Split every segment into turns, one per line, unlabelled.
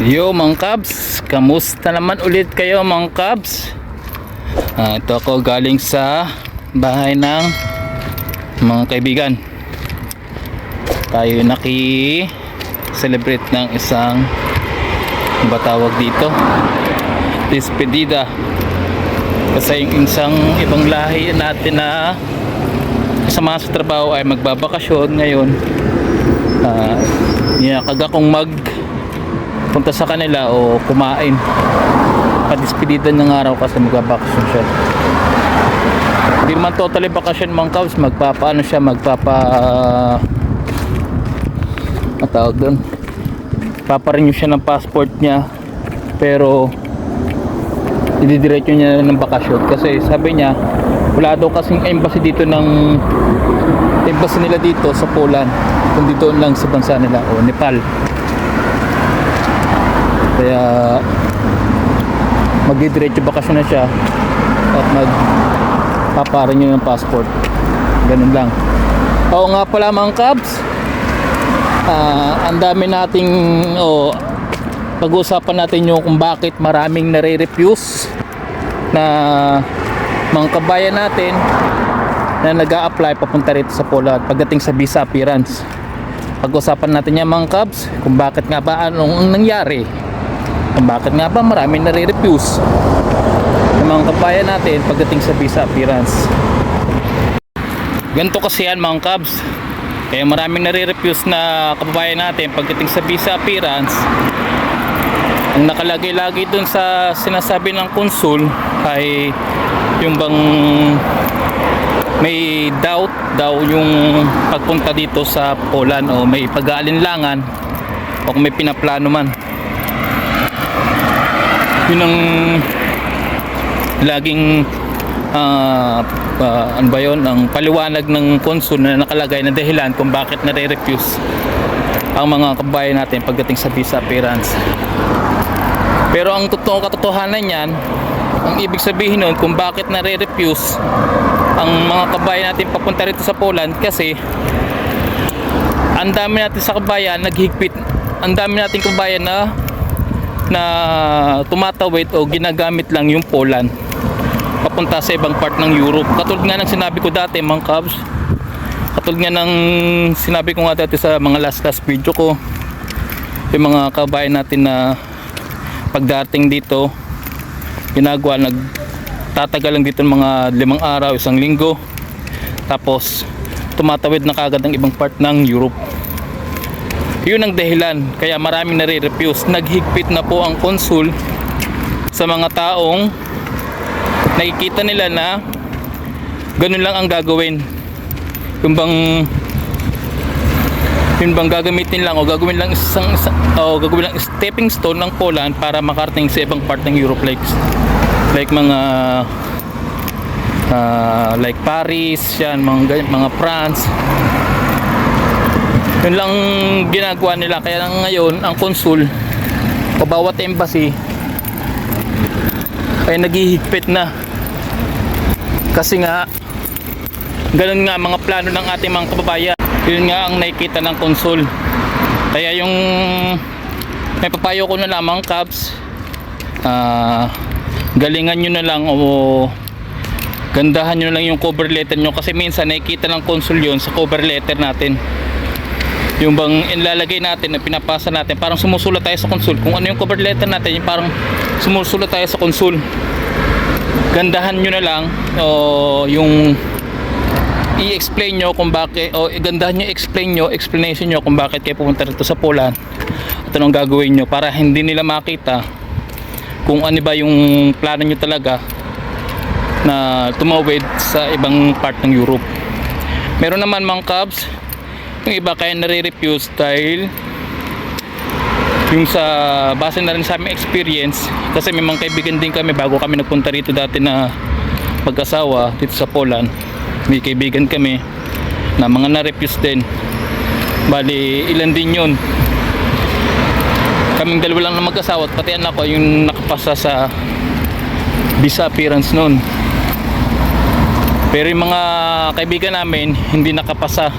Yo mga Cubs, kamusta naman ulit kayo mga Cubs? Ito ako galing sa bahay ng mga kaibigan. Tayo naki-celebrate ng isang batawag dito, despedida. Kasi yung isang ibang lahi natin na kasama sa trabaho ay magbabakasyon ngayon. Kagak kong punta sa kanila o kumain pa-despedida ng araw kasi magbabakasyon siya. Hindi naman totally bakasyon mga Cubs, magpapa matawag doon, paparenew siya ng passport niya, pero ididiretso niya ng bakasyon kasi sabi niya wala daw kasing embassy dito ng embassy nila dito sa Poland, kundi doon lang sa bansa nila o Nepal. Kaya magdidiretso bakasyon na siya at magpaparenew ng passport, ganun lang. Oo nga pala mga Cubs, ang dami nating pag-uusapan natin yung kung bakit maraming nare-refuse na mga kabayan natin na nag-a-apply papunta rito sa Poland pagdating sa visa appearance. Pag-usapan natin yan mga Cubs, kung bakit nga ba, anong nangyari, kung bakit nga ba maraming nare-refuse ng mga kabayan natin pagdating sa visa appearance. Ganito kasi yan mga Cubs, kaya maraming nare-refuse na kababayan natin pagdating sa visa appearance. Ang nakalagay lagi dun sa sinasabi ng konsul ay yung bang may doubt daw yung pagpunta dito sa Poland o may pag-aalinlangan o kung may pinaplano man. Yun ang laging ano ba yun, ang paliwanag ng konsul na nakalagay na dahilan kung bakit nare-refuse ang mga kabayan natin pagdating sa visa appearance. Pero ang totoong katotohanan yan, ang ibig sabihin nun kung bakit nare-refuse ang mga kabayan natin papunta rito sa Poland, kasi ang dami natin sa kabayan naghigpit, ang dami nating kabayan na tumatawid o ginagamit lang yung Poland papunta sa ibang part ng Europe. Katulad nga ng sinabi ko dati mga Cubs, katulad nga ng sinabi ko nga dati sa mga last video ko, yung mga kabayan natin na pagdating dito ginagawa, nagtatagal lang dito ng mga 5 araw, 1 linggo, tapos tumatawid na kagad ng ibang part ng Europe. Yun ang dahilan kaya maraming nare-refuse. Naghigpit na po ang konsul sa mga taong nakikita nila na ganun lang ang gagawin, yung bang gagamitin lang o gagawin lang gagawin lang stepping stone ng Poland para makarating sa ibang part ng Europe, like mga like Paris, yan, mga France. Yun lang ginagawa nila. Kaya ngayon ang konsul o bawat embassy ay naghihigpit na, kasi nga ganun nga mga plano ng ating mga kababayan. Yun nga ang nakikita ng konsul. Kaya yung may papayo ko na lamang Cubs, galingan nyo na lang o gandahan nyo na lang yung cover letter nyo, kasi minsan nakikita ng konsul yun sa cover letter natin. Yung bang inlalagay natin na pinapasa natin, parang sumusulat tayo sa konsul. Kung ano yung cover letter natin, yung parang sumusulat tayo sa konsul. Gandahan nyo na lang o yung i-explain nyo kung bakit, o gandahan nyo, explanation nyo kung bakit kayo pumunta rito sa Poland at anong gagawin nyo, para hindi nila makita kung ano ba yung plano nyo talaga na tumawid sa ibang part ng Europe. Meron naman mga Cubs, yung iba kaya nare-refuse dahil yung sa base na rin sa aming experience, kasi may mga kaibigan din kami bago kami nagpunta rito dati na mag-asawa dito sa Poland. May kaibigan kami na mga na-refuse din. Bali ilan din yun, kaming dalawa lang na mag-asawa at pati anak ko yung nakapasa sa visa appearance noon. Pero yung mga kaibigan namin hindi nakapasa,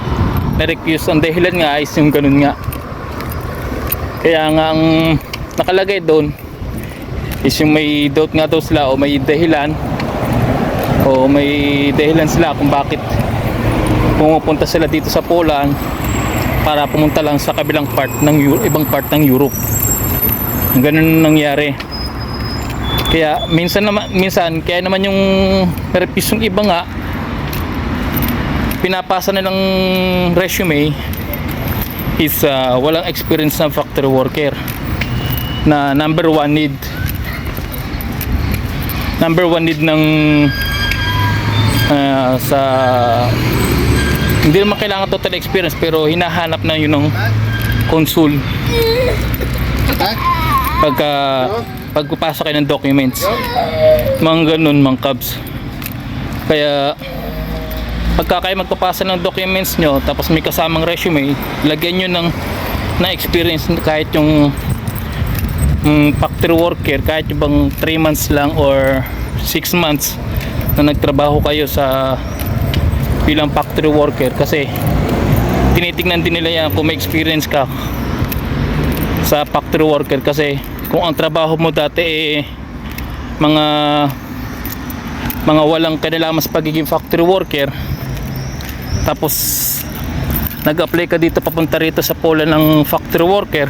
na-refuse. Ang dahilan nga is yung ganun nga. Kaya nga ang nakalagay doon is yung may doubt nga daw sila o may dahilan sila kung bakit pumupunta sila dito sa Poland para pumunta lang sa kabilang part ng ibang part ng Europe. Ganun nangyari. Kaya minsan kaya naman yung refuse yung iba nga pinapasa na ng resume is walang experience na factory worker na number one need ng sa hindi naman kailangan total experience pero hinahanap na yun ng consul pagpapasa kayo ng documents, mga ganun, mga kabs. Kaya pagka kayo magpapasa ng documents nyo tapos may kasamang resume, lagyan nyo ng experience kahit yung factory worker, kahit yung bang 3 months lang or 6 months na nagtrabaho kayo sa bilang factory worker, kasi tinitingnan din nila yan kung may experience ka sa factory worker. Kasi kung ang trabaho mo dati mga walang kinalaman sa pagiging factory worker, tapos nag-apply ka dito papunta rito sa Poland ng factory worker,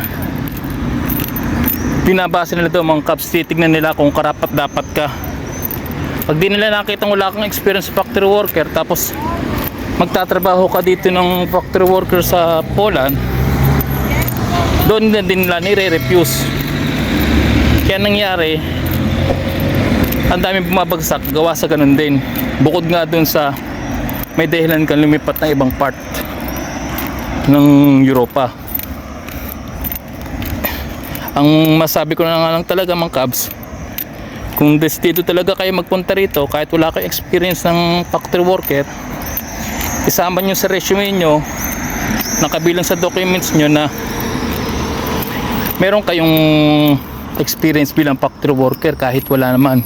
binabasa nila doon mga kabs, titignan nila kung karapat dapat ka. Pag di nila nakita wala kang experience sa factory worker tapos magtatrabaho ka dito ng factory worker sa Poland, doon na din nila nire-refuse. Kaya nangyari, ang daming bumabagsak gawa sa ganun din. Bukod nga dun sa may dahilan kang lumipat ng ibang part ng Europa. Ang masabi ko na nga lang talaga mga kabs, kung destino talaga kayo magpunta rito kahit wala kayong experience ng factory worker, isama nyo sa resume nyo, nakabilang sa documents nyo na meron kayong experience bilang factory worker kahit wala naman.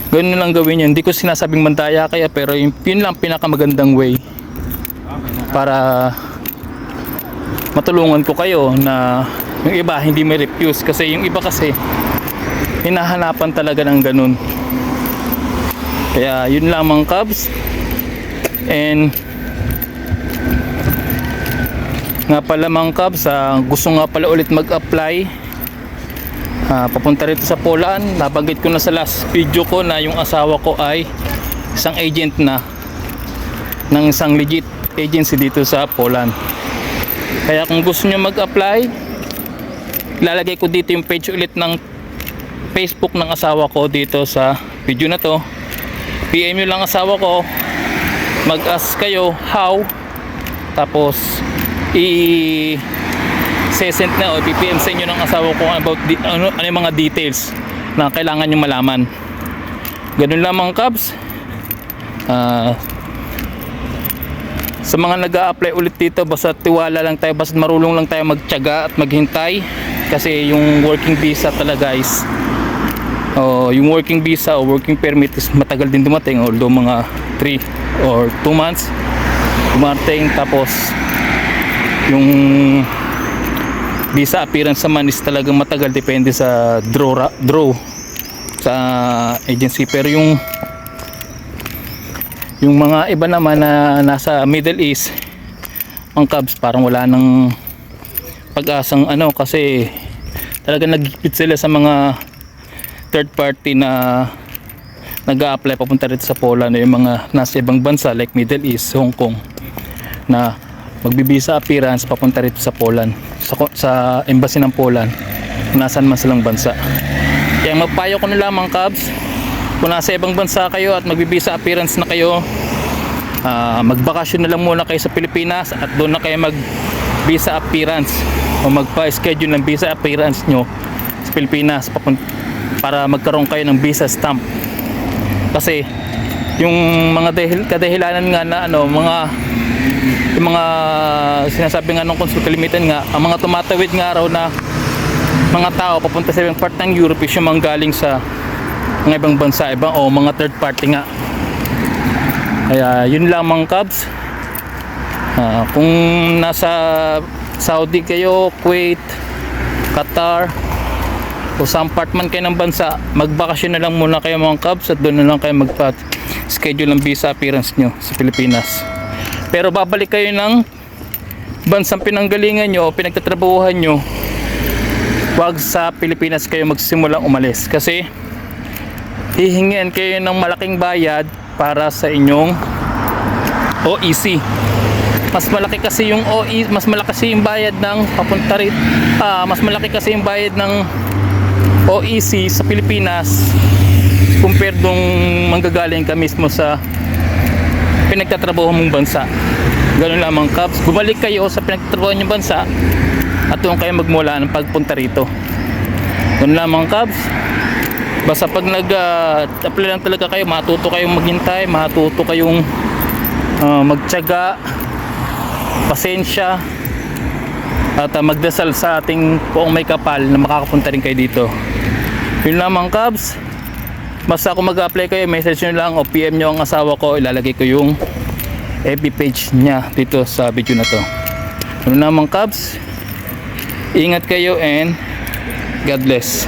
Ganun lang gawin yun. Hindi ko sinasabing mandaya kaya, pero yun lang pinakamagandang way para matulungan ko kayo na yung iba hindi may refuse. Kasi yung iba kasi hinahanapan talaga ng ganun. Kaya yun lang mga kabs. And nga pala mga kabs, gusto nga pala ulit mag-apply papunta rito sa Poland. Nabanggit ko na sa last video ko na yung asawa ko ay isang agent na ng isang legit agency dito sa Poland. Kaya kung gusto nyo mag-apply, ilalagay ko dito yung page ulit ng Facebook ng asawa ko dito sa video na to. PM nyo lang asawa ko, mag-ask kayo how, tapos i-sesend na o PPM sa inyo ng asawa ko about ano yung mga details na kailangan nyo malaman. Ganun lang mga kabs. Sa mga nag-a-apply ulit dito, basta tiwala lang tayo, basta marunong lang tayo magtiyaga at maghintay. Kasi yung working visa talaga guys, yung working visa o working permit is matagal din dumating, although mga 3 or 2 months dumating. Tapos yung visa appearance naman is talagang matagal, depende sa draw sa agency. Pero yung mga iba naman na nasa Middle East, ang kabs, parang wala nang pag-asang kasi talagang nagipit sila sa mga third party na nag-a-apply papunta rito sa Poland, yung mga nasa ibang bansa like Middle East, Hong Kong, na magbibisa appearance papunta rito sa Poland, sa embassy ng Poland kung nasaan man silang bansa. Kaya magpayo ko na lamang kabs, kung nasa ibang bansa kayo at magbibisa appearance na kayo, magbakasyon na lang muna kayo sa Pilipinas at doon na kayo mag-visa appearance o magpa-schedule ng visa appearance nyo sa Pilipinas para magkaroon kayo ng visa stamp. Kasi yung mga kadahilanan nga na yung mga sinasabi nga ng consul kalimitan nga, ang mga tumatawid nga raw na mga tao papunta sa ibang part ng Europe is yung mga galing sa mga ibang bansa, o mga third party nga. Kaya yun lang mga kabs. Kung nasa Saudi kayo, Kuwait, Qatar, o saan part man kayo ng bansa, magbakasyon na lang muna kayo mga Cubs at doon na lang kayo magpa-schedule ng visa appearance nyo sa Pilipinas. Pero babalik kayo ng bansang pinanggalingan nyo o pinagtatrabahuhan nyo, wag sa Pilipinas kayo magsimulang umalis kasi hihingian kayo ng malaking bayad para sa inyong OEC. Mas malaki kasi yung OEC, mas malaki kasi yung bayad ng papunta rin, mas malaki kasi yung bayad ng OEC sa Pilipinas compared nung manggagaling ka mismo sa pinagtatrabaho mong bansa. Ganun lamang Cubs, bumalik kayo sa pinagtatrabaho nyong bansa at doon kayo magmula ng pagpunta rito. Ganun lamang Cubs. Basta pag nag-apply lang talaga kayo, matuto kayong maghintay, matuto kayong magtiyaga, pasensya, at magdasal sa ating poong may kapal na makakapunta rin kayo dito. Yun lamang Cubs. Basta kung mag-apply kayo, message nyo lang o PM nyo ang asawa ko, ilalagay ko yung FB page niya dito sa video na to. Yun lamang Cubs. Ingat kayo and God bless.